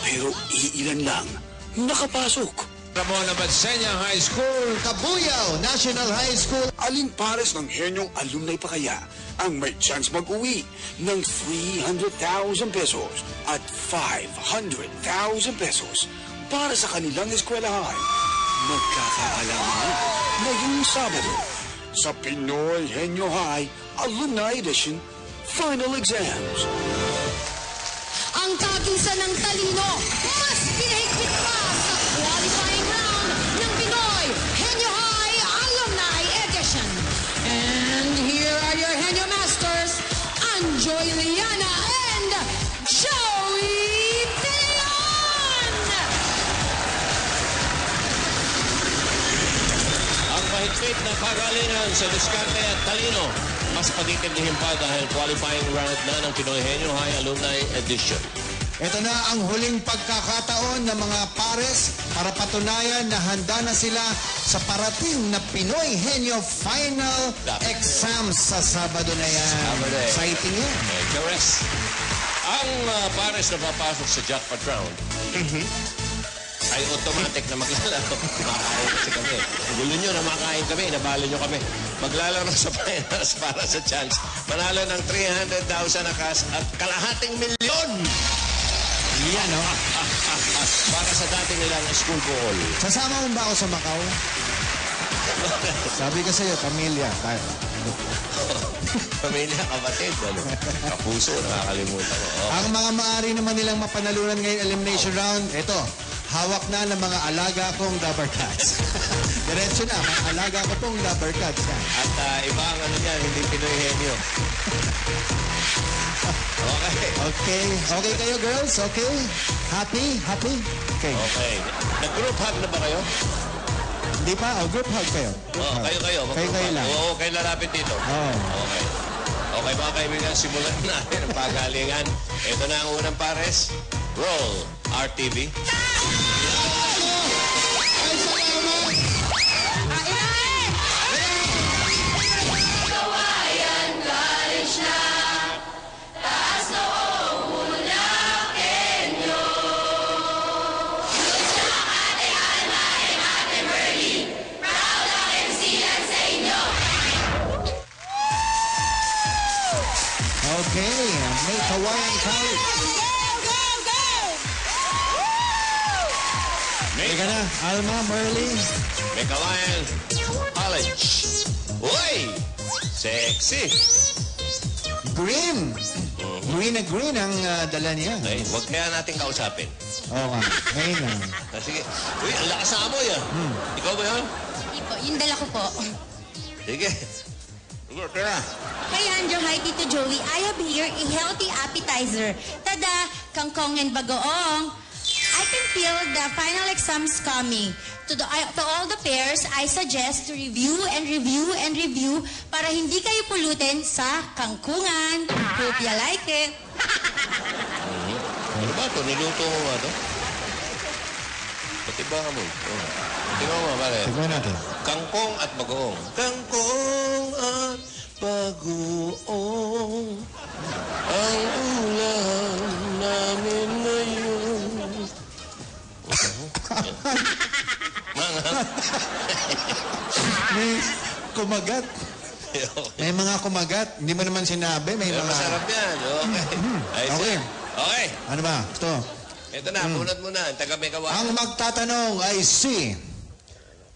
Pero iilan lang nakapasok. Ramon Abansenya High School, Kabuyao National High School. Alin pares ng henyong alumni pa kaya ang may chance mag-uwi ng 300,000 pesos at 500,000 pesos para sa kanilang eskwelahan? Magkakaalaman ngayong Sabado sa Pinoy Henyo High Alumni Edition Final Exams. Ang kagisan ng talino, mas pinahigpit pa sa qualifying round ng Pinoy Henyo High Alumni Edition. And here are your Henyo Masters, Anjoy Liana and Joey Pilion! ang mahigpit na pagalingan sa diskarte at talino. Mas pagtitindihin pa dahil qualifying round na ng Pinoy Henyo High Alumni Edition. Ito na ang huling pagkakataon ng mga pares para patunayan na handa na sila sa parating na Pinoy Henyo Final Exams sa Sabado na yan. Sabado eh. Exciting yan. Correct. Ang pares na papasok sa jackpot round ay automatic na maglalaro. Makain kasi kami. Gulo nyo na makain kami, nabalo nyo kami. Maglalaro sa finals para sa chance. Manalo ng 300,000 na cash at kalahating milyon. Yan, no? Para sa dating nilang school ball. Sasama mo ba ako sa Macau? Sabi ko sa'yo, pamilya. Tayo. Pamilya, kapatid, ano? Kapuso, nakakalimutan ko. Oh. Ang mga maaari naman nilang mapanalunan ngayong elimination round, ito, hawak na ng mga alaga kong rubber cats. Diretso na, mga alaga ko pong rubber cats. At iba ang ano niyan, hindi Pinoy Henyo. Okay. Okay. Okay kayo, girls? Okay? Happy? Happy? Okay. Okay. Nag-group hug na ba kayo? Hindi pa? O, group hug kayo. Group hug. Kayo. Kayo lang. Oo, kayo lalapit dito. Oo. Okay. Okay, mga kaibigan, simulan natin ang pagalingan. Ito na ang unang pares. Roll, RTV. Okay. May Hawaiian College. Teka na, Alma, Merly. May Hawaiian College. Uy! Sexy! Green. Green na green ang dala niya. Ay, huwag kaya natin kausapin. Oo nga. Ngayon na. Sige. Uy, ang lakas na amoy ah. Ikaw ba yun? Hindi po, yung dala ko po. Sige. Sige, tira. Hey, Anjo, hi, Tito Joey. I have here a healthy appetizer. Tada, kangkong and bagoong. I can feel the final exams coming. To all the pairs, I suggest to review and review and review para hindi kayo pulutin sa kangkungan. Hope you like it. Ano ba ito? Niluto mo ba ito? Pati ba ka mo? Tingnan mo, pare. Tignan natin. Kangkong at bagoong. Kangkong at bagoong. Ang ulam namin ngayon. May kumagat. May mga kumagat. Hindi mo naman sinabi. May Pero mga... masarap yan. Okay. Ayos Okay. yan. Okay. Ano ba? Ito. Ito na, bunot mo na. Taga may kawan. Ang magtatanong ay si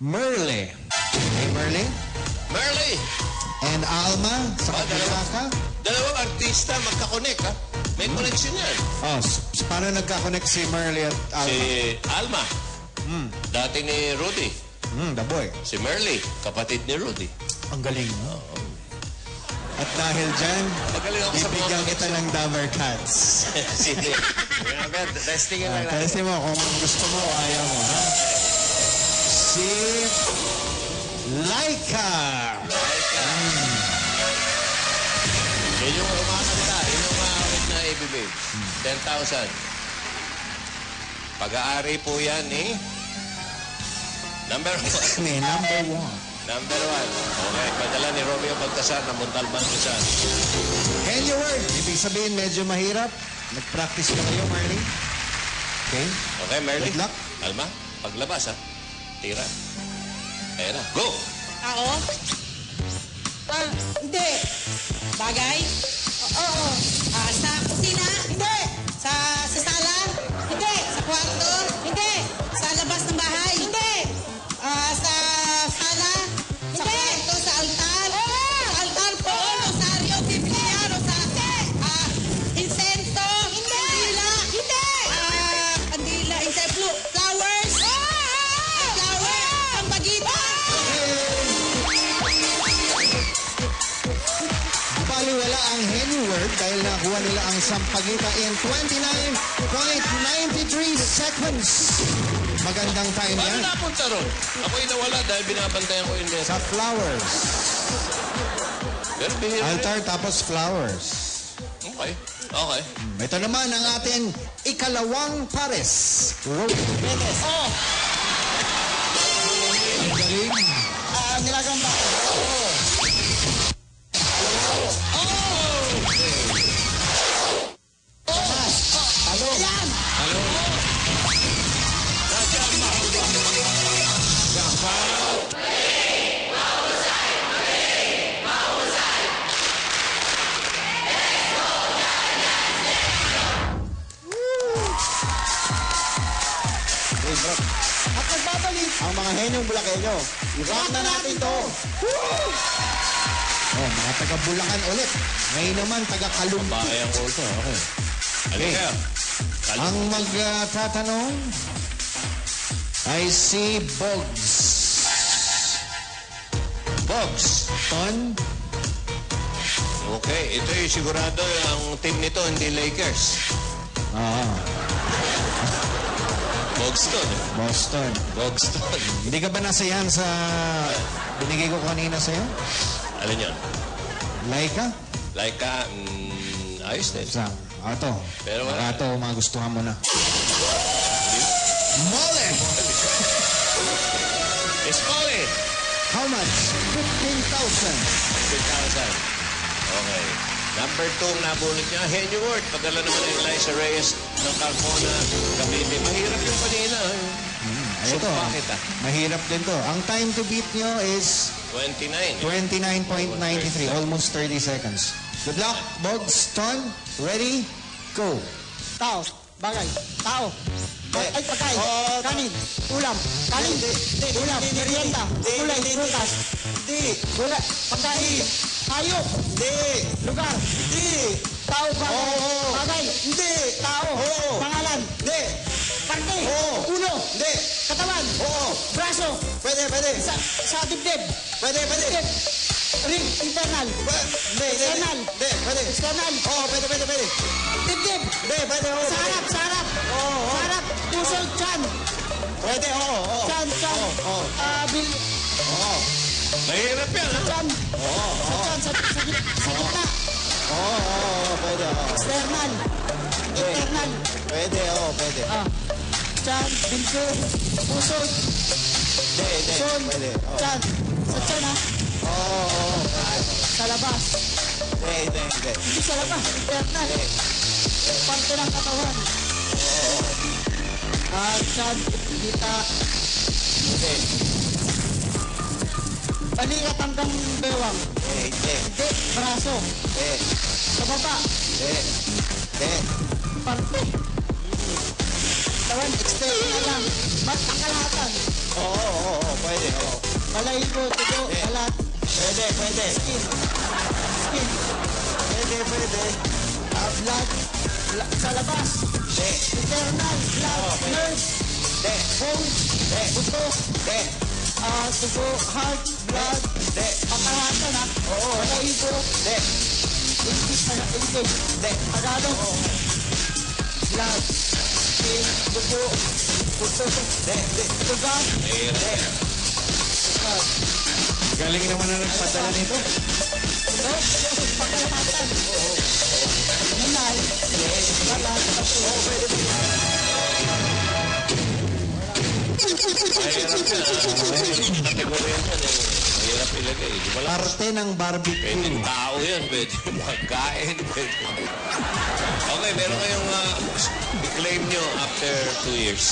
Merly. Hey, Merly. Merly! And Alma sa kabila ka. Dalawang artista magkakonek, ha? May connection yan. Oh, paano nagka-connect si Merly at Alma? Si Alma. Dati ni Rudy. The boy. Si Merly, kapatid ni Rudy. Ang galing mo. At dahil dyan, Magaling ako sa bibigyan mga kita ng Dabber Cats. Sige. Testingin lang natin. Kasi mo, kung gusto mo, ayaw mo, ha? Si Laika. Yun yung umakanta. Yun yung umakawit na ibibig. 10,000. Pag-aari po yan ni... Number 1. May number 1. Number 1. Okay. Padala ni Romeo Baltasar na Montalban Rizal. Henyo word. Ibig sabihin, medyo mahirap. Nag-practice ka kayo, Marley? Okay? Okay, Merly? Good luck. Alma, paglabas, ha? Tira. Ayan na. Go! Tao? Hindi. Bagay? Oo. Sa kusina? Hindi. Sa sala? Hindi. Sa kwarto? Hindi. Sa labas ng bahay? Hindi. Sa sala? Sa kwarto? Sa altar? Sa altar po? Rosaryo, Biblia, insenso? Hindi. Kandila? Hindi. Kandila, insenso, flowers? Flowers? Pampagita? Baliwala ang henny word dahil nakuha nila ang sampagita in 29.93 seconds. Magandang time Paano yan. napunta ron? Ako'y nawala dahil binabantayan ko yung letter. Sa flowers. Pero bihira rin. Altar tapos flowers. Okay. Okay. Ito naman ang ating ikalawang pares. Rope. Oh. Ang galing. Nilagang ba? Ayan! At nagbabalik ang mga henyong Bulakenyo. I-rock na natin to. Oh, mga taga-Bulacan ulit. Ngayon naman, taga-Kalumpi. Bahay ang kulto. Okay. Halika. Ang magtatanong ay si Bogs. Box. Ton, Okay. Ito yung sigurado ang team nito, hindi Lakers. Bogston. Boston. Bogston. Hindi ka ba nasayahan sa binigay ko kanina sa'yo? Alin yun? Laika? Like, ayos din. Sa, ito. Pero wala. Ito, magustuhan mo na. Mole! It's Molly. How much? 15,000. 15,000. Okay. Number 2, nabulot niya. Henry Ward. Padala naman ni Eliza Reyes ng Carmona. Cavite. Mahirap yung kanina. Ito, Bakit mahirap din to. Ang time to beat nyo is 29. 29.93. Almost 30 seconds. Good luck, Bogs, Ton. Ready? Go. Tao. Bagay. Tao. Ay, pagkain. Kanin. Ulam. Kanin. Ulam. Merienda. Gulay. Prutas. Gulay. Pagkain. Hayop. Lugar. Tao. Bagay. Bagay. Tao. Pangalan. Parte. Ulo. Katawan. Braso. Pwede. Sa dibdib. Pwede. Dibdib. Ring. Internal. External. Pwede. External. Pwede. Dibdib. Pwede. Sa harap. Sa harap. Sa harap. Puso. Chan. Pwede. Chan. Bil. Mahirap yan, ha? Chan. Sa chan. Sa gitna. Pwede. External. Internal. Pwede. Chan. Bilko. Puso. Son. Chan. Sa chan, ha? Sa labas. Hindi sa labas. Internal. Parte ng katawan. Chan. Kita. Balikat hanggang bewang. Hindi. Braso. Sa baba. Parte. Tawan. External lang. Kalahatan. Pwede. Balahibo. Tugo. Balat. Pwede. Skin. Pwede. Blood. Sa labas. Internal. Blood. Nerves. Bone. Buto. Tugo. Heart. Blood. Pakalahatan, ha? Balahibo. English. Tagalog. Blood. Skin. Dugo. Buto. Tugan. Galing naman na nagpadala nito. Pakalahatan. Nanay. Balat. Mahirap yan. Kategorya yan, eh. Mahirap ilagay. talaga eh. Di ba lang? Parte ng barbecue. Pwede tao yun, pwede magkain, pwede. Okay, meron kayong i-claim nyo after 2 years.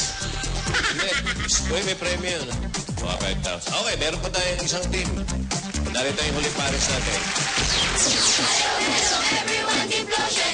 Hindi, uy, may premyo yun. Mga 5,000. Okay, meron pa tayong isang team. Narito yung huling pares natin. Everyone keep flushing.